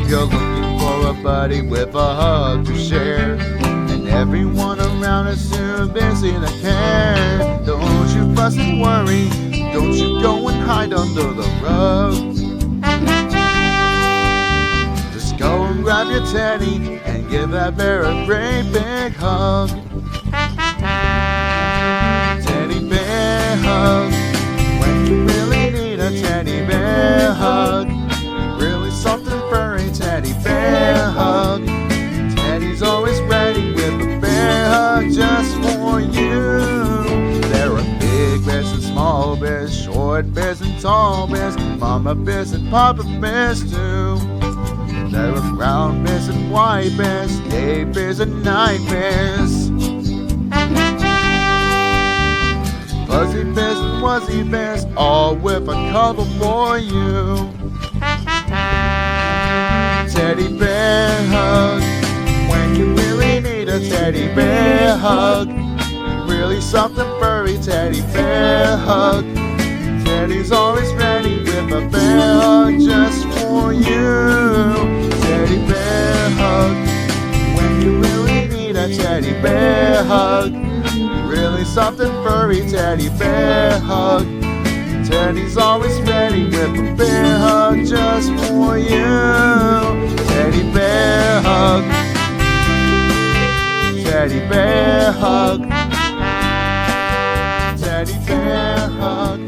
You're looking for a buddy with a hug to share, and everyone around is too busy to care. Don't you fuss and worry, don't you go and hide under the rug. Just go and grab your teddy and give that bear a great big hug. Teddy bear hug, when you really need a teddy bear hug. Really something furry, teddy bear hug. Teddy's always ready with a bear hug just for you. There are big bears and small bears, short bears and tall bears, mama bears and papa bears too. There are brown bears and white bears, day bears and night bears, fuzzy bears and wuzzy bears, all with a cuddle for you. Teddy bear hug, when you really need a teddy bear hug. Really something furry, teddy bear hug. Teddy's always ready with a bear hug just for you. Teddy bear hug, when you really need a teddy bear hug. Really something furry, teddy bear hug. Teddy's always ready with a bear hug just for you. Teddy bear hug, teddy bear hug, teddy bear hug.